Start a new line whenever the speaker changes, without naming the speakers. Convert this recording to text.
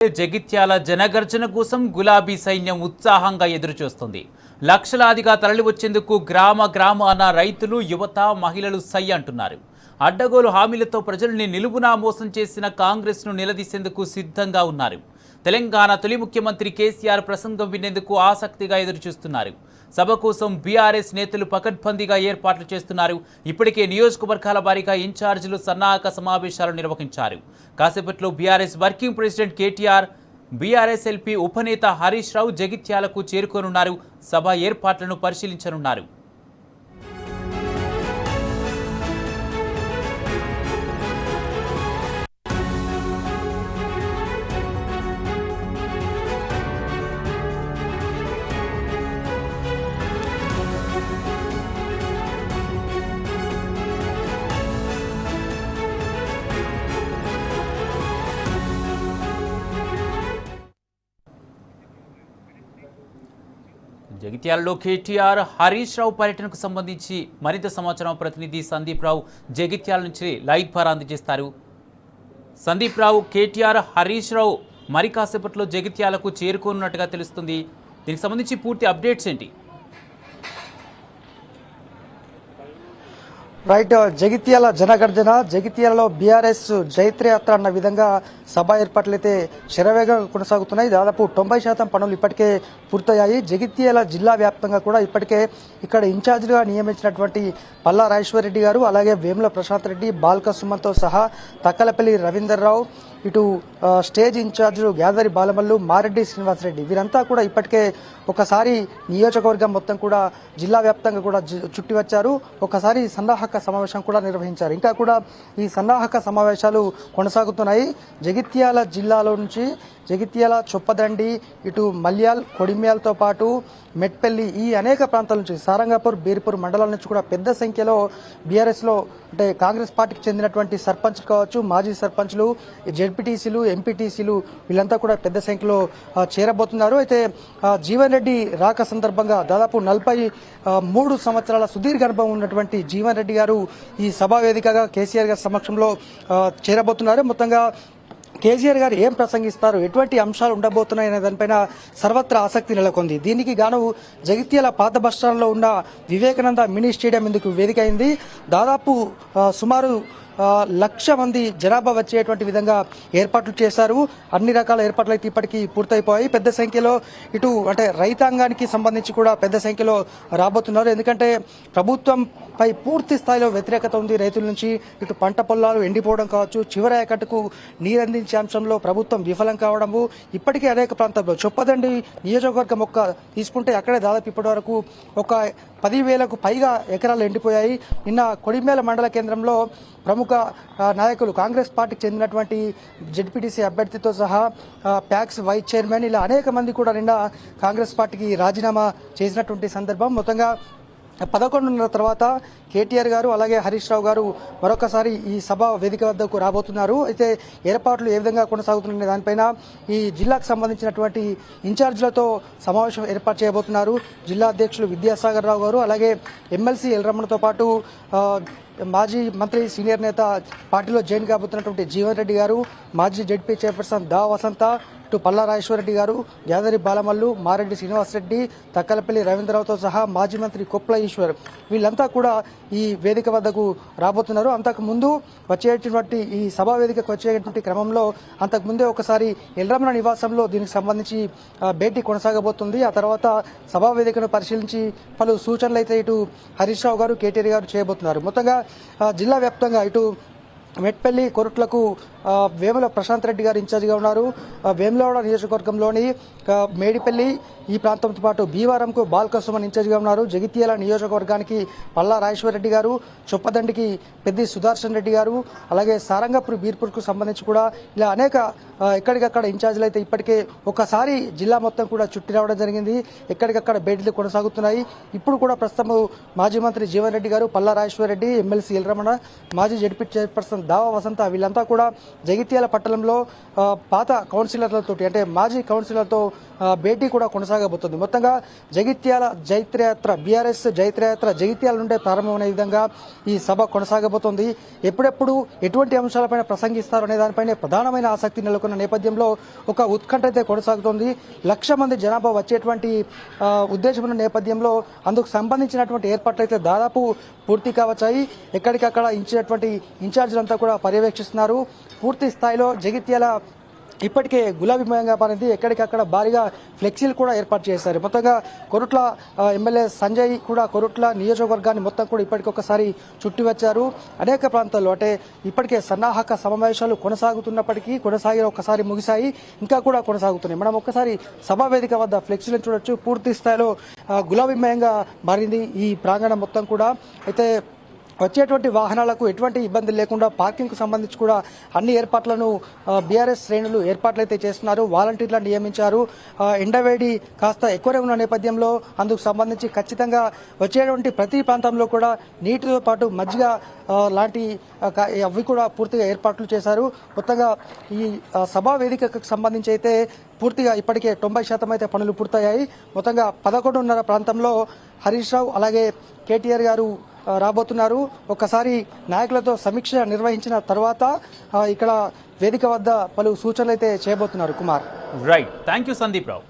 జగిత్యాల జనగర్జన కోసం గులాబీ సైన్యం ఉత్సాహంగా ఎదురుచూస్తుంది. లక్షలాదిగా తరలివచ్చేందుకు గ్రామాన రైతులు, యువత, మహిళలు సై అంటున్నారు. అడ్డగోలు హామీలతో ప్రజల్ని నిలువునా మోసం చేసిన కాంగ్రెస్ను నిలదీసేందుకు సిద్ధంగా ఉన్నారు. తెలంగాణ తొలి ముఖ్యమంత్రి కేసీఆర్ ప్రసంగం వినేందుకు ఆసక్తిగా ఎదురుచూస్తున్నారు. సభ కోసం బీఆర్ఎస్ నేతలు పకడ్బందీగా ఏర్పాట్లు చేస్తున్నారు. ఇప్పటికే నియోజకవర్గాల వారీగా ఇన్ఛార్జీలు సన్నాహక సమావేశాలు నిర్వహించారు. కాసేపట్లో BRS working president KTR, BRS LP ఉపనేత హరీష్ రావు జగిత్యాలకు చేరుకోనున్నారు. సభ ఏర్పాట్లను పరిశీలించనున్నారు. జగిత్యాలలో కేటీఆర్, హరీష్ రావు పర్యటనకు సంబంధించి మరింత సమాచారం ప్రతినిధి సందీప్ రావు జగిత్యాల నుంచి లైవ్ ద్వారా అందజేస్తారు. సందీప్ రావు, కేటీఆర్, హరీష్ రావు మరి కాసేపట్లో జగిత్యాలకు చేరుకోనున్నట్టుగా తెలుస్తుంది. దీనికి సంబంధించి పూర్తి అప్డేట్స్ ఏంటి?
రైట్, జగిత్యాల జనగర్జన, జగిత్యాలలో బీఆర్ఎస్ జైత్రయాత్ర అన్న విధంగా సభ ఏర్పాట్లయితే శరవేగంగా కొనసాగుతున్నాయి. దాదాపు 90% పనులు ఇప్పటికే పూర్తయ్యాయి. జగిత్యాల జిల్లా వ్యాప్తంగా కూడా ఇప్పటికే ఇక్కడ ఇన్ఛార్జిగా నియమించినటువంటి పల్లా రాజేశ్వరరెడ్డి గారు, అలాగే వేముల ప్రశాంత్ రెడ్డి, బాల్క సుమన్తో సహా తక్కలపల్లి రవీందర్ రావు, ఇటు స్టేజ్ ఇన్ఛార్జీలు గ్యాదరి బాలమల్లు, మారెడ్డి శ్రీనివాసరెడ్డి వీరంతా కూడా ఇప్పటికే ఒకసారి నియోజకవర్గం మొత్తం కూడా జిల్లా వ్యాప్తంగా కూడా చుట్టి వచ్చారు. ఒకసారి సన్నాహక సమావేశం కూడా నిర్వహించారు. ఇంకా కూడా ఈ సన్నాహక సమావేశాలు కొనసాగుతున్నాయి. జగిత్యాల జిల్లాలో నుంచి జగిత్యాల, చొప్పదండి, ఇటు మల్యాల్, కొడిమ్యాల్తో పాటు మెట్పల్లి, ఈ అనేక ప్రాంతాల నుంచి సారంగాపూర్, బీర్పూర్ మండలాల నుంచి కూడా పెద్ద సంఖ్యలో బీఆర్ఎస్లో అంటే కాంగ్రెస్ పార్టీకి చెందినటువంటి సర్పంచ్ కావచ్చు, మాజీ సర్పంచ్లు, జెడ్పీటీసీలు, ఎంపీటీసీలు వీళ్ళంతా కూడా పెద్ద సంఖ్యలో చేరబోతున్నారు. అయితే జీవన్ రెడ్డి రాక సందర్భంగా దాదాపు 43 సంవత్సరాల సుదీర్ఘ అనుభవం ఉన్నటువంటి జీవన్ రెడ్డి గారు ఈ సభా వేదికగా కేసీఆర్ గారి సమక్షంలో చేరబోతున్నారు. మొత్తంగా కేసీఆర్ గారు ఏం ప్రసంగిస్తారు, ఎటువంటి అంశాలు ఉండబోతున్నాయనే దానిపైన సర్వత్రా ఆసక్తి నెలకొంది. దీనికి గాను జగిత్యాల పాత బస్టాండ్లో ఉన్న వివేకానంద మినీ స్టేడియం ఇందుకు వేదిక అయింది. దాదాపు సుమారు 1,00,000 మంది జనాభా వచ్చేటువంటి విధంగా ఏర్పాట్లు చేశారు. అన్ని రకాల ఏర్పాట్లు అయితే ఇప్పటికీ పూర్తయిపోయాయి. పెద్ద సంఖ్యలో ఇటు అంటే రైతాంగానికి సంబంధించి కూడా పెద్ద సంఖ్యలో రాబోతున్నారు. ఎందుకంటే ప్రభుత్వంపై పూర్తి స్థాయిలో వ్యతిరేకత ఉంది రైతుల నుంచి. ఇటు పంట పొలాలు ఎండిపోవడం కావచ్చు, చివరి ఆయకట్టుకు నీరందించే అంశంలో ప్రభుత్వం విఫలం కావడము, ఇప్పటికీ అనేక ప్రాంతాల్లో చొప్పదండి నియోజకవర్గం తీసుకుంటే అక్కడే దాదాపు ఇప్పటి వరకు ఒక 10,000కు పైగా ఎకరాలు ఎండిపోయాయి. నిన్న కొడిమేల మండల కేంద్రంలో ప్రముఖ నాయకులు కాంగ్రెస్ పార్టీకి చెందినటువంటి జెడ్పీటీసీ అభ్యర్థితో సహా ప్యాక్స్ వైస్ చైర్మన్ ఇలా అనేక మంది కూడా నిన్న కాంగ్రెస్ పార్టీకి రాజీనామా చేసినటువంటి సందర్భం. మొత్తంగా 11:30 తర్వాత కేటీఆర్ గారు అలాగే హరీష్ రావు గారు మరొకసారి ఈ సభ వేదిక వద్దకు రాబోతున్నారు. అయితే ఏర్పాట్లు ఏ విధంగా కొనసాగుతున్న దానిపైన ఈ జిల్లాకు సంబంధించినటువంటి ఇన్ఛార్జీలతో సమావేశం ఏర్పాటు చేయబోతున్నారు. జిల్లా అధ్యక్షులు విద్యాసాగర్ రావు గారు, అలాగే ఎమ్మెల్సీ ఎల్రమణతో పాటు మాజీ మంత్రి సీనియర్ నేత పార్టీలో జాయిన్ కాబోతున్నటువంటి జీవన్ రెడ్డి గారు, మాజీ జెడ్పీ చైర్పర్సన్ దా వసంత, ఇటు పల్లా రాజేశ్వరరెడ్డి గారు, గ్యాదరి బాలమల్లు, మారెడ్డి శ్రీనివాసరెడ్డి, తక్కలపల్లి రవీంద్రరావుతో సహా మాజీ మంత్రి కొప్ల ఈశ్వర్ వీళ్ళంతా కూడా ఈ వేదిక వద్దకు రాబోతున్నారు. అంతకుముందు వచ్చేటువంటి ఈ సభా వేదికకు వచ్చేటువంటి క్రమంలో అంతకుముందే ఒకసారి ఎల్రమణ నివాసంలో దీనికి సంబంధించి భేటీ కొనసాగబోతుంది. ఆ తర్వాత సభా వేదికను పరిశీలించి పలు సూచనలు అయితే ఇటు హరీష్ రావు గారు, కేటీఆర్ గారు చేయబోతున్నారు. మొత్తంగా జిల్లా వ్యాప్తంగా ఇటు మెట్పల్లి, కొరుట్లకు వేముల ప్రశాంత్ రెడ్డి గారు ఇన్ఛార్జిగా ఉన్నారు. వేములవాడ నియోజకవర్గంలోని మేడిపల్లి ఈ ప్రాంతంతో పాటు భీవారంకు బాల్క సుమన్ ఇన్ఛార్జిగా ఉన్నారు. జగిత్యాల నియోజకవర్గానికి పల్లా రాజేశ్వరరెడ్డి గారు, చొప్పదండికి పెద్ది సుదర్శన్ రెడ్డి గారు, అలాగే సారంగపూర్, బీర్పూర్కు సంబంధించి కూడా ఇలా అనేక ఎక్కడికక్కడ ఇన్ఛార్జీలు అయితే ఇప్పటికే ఒకసారి జిల్లా మొత్తం కూడా చుట్టి రావడం జరిగింది. ఎక్కడికక్కడ భేటీలు కొనసాగుతున్నాయి. ఇప్పుడు కూడా ప్రస్తుతం మాజీ మంత్రి జీవన్ రెడ్డి గారు, పల్లా రాజేశ్వరరెడ్డి, ఎమ్మెల్సీ ఎల్రమణ, మాజీ జడ్పీ చైర్పర్సన్ కొనసాగుతుంది. దావా వసంత వీళ్ళంతా కూడా జగిత్యాల పట్టణంలో పాత కౌన్సిలర్లతో అంటే మాజీ కౌన్సిలర్తో భేటీ కూడా కొనసాగబోతుంది. మొత్తంగా జగిత్యాల జైత్రయాత్ర బీఆర్ఎస్ జైత్రయాత్ర జగిత్యాల నుండే ప్రారంభమైన విధంగా ఈ సభ కొనసాగబోతోంది. ఎప్పుడెప్పుడు ఎటువంటి అంశాలపైన ప్రసంగిస్తారు అనే దానిపైనే ప్రధానమైన ఆసక్తి నెలకొన్న నేపథ్యంలో ఒక ఉత్కంఠ అయితే కొనసాగుతోంది. 1,00,000 మంది జనాభా వచ్చేటువంటి ఉద్దేశం ఉన్న నేపథ్యంలో అందుకు సంబంధించినటువంటి ఏర్పాట్లు అయితే దాదాపు పూర్తి కావచ్చాయి. ఎక్కడికక్కడ ఇచ్చినటువంటి ఇన్ఛార్జీలంతా కూడా పర్యవేక్షిస్తున్నారు. పూర్తి స్థాయిలో జగిత్యాల ఇప్పటికే గులాబీమయంగా మారింది. ఎక్కడికక్కడ భారీగా ఫ్లెక్సీలు కూడా ఏర్పాటు చేశారు. మొత్తంగా కొరుట్ల ఎమ్మెల్యే సంజయ్ కూడా కొరుట్ల నియోజకవర్గాన్ని మొత్తం కూడా ఇప్పటికొకసారి చుట్టి వచ్చారు. అనేక ప్రాంతాల్లో అంటే ఇప్పటికే సన్నాహక సమావేశాలు కొనసాగి ఒకసారి ముగిశాయి, ఇంకా కూడా కొనసాగుతున్నాయి. మనం ఒక్కసారి సభా వేదిక వద్ద ఫ్లెక్సీలను చూడొచ్చు. పూర్తి స్థాయిలో గులాబీమయంగా మారింది ఈ ప్రాంగణం మొత్తం కూడా. అయితే వచ్చేటువంటి వాహనాలకు ఎటువంటి ఇబ్బంది లేకుండా పార్కింగ్కు సంబంధించి కూడా అన్ని ఏర్పాట్లను బీఆర్ఎస్ శ్రేణులు ఏర్పాట్లు అయితే చేస్తున్నారు. వాలంటీర్లను నియమించారు. ఎండవేడి కాస్త ఎక్కువనే ఉన్న నేపథ్యంలో అందుకు సంబంధించి ఖచ్చితంగా వచ్చేటువంటి ప్రతి ప్రాంతంలో కూడా నీటితో పాటు మజ్జిగ లాంటి అవి కూడా పూర్తిగా ఏర్పాట్లు చేశారు. మొత్తంగా ఈ సభా వేదికకు సంబంధించి అయితే పూర్తిగా ఇప్పటికే 90% అయితే పనులు పూర్తయ్యాయి. మొత్తంగా 11:30 ప్రాంతంలో హరీష్ రావు అలాగే కేటీఆర్ గారు రాబోతున్నారు. ఒక్కసారి నాయకులతో సమీక్ష నిర్వహించిన తర్వాత ఇక్కడ వేదిక వద్ద పలు సూచనలు అయితే చేయబోతున్నారు. Kumar,
right, thank you Sandeep Rao.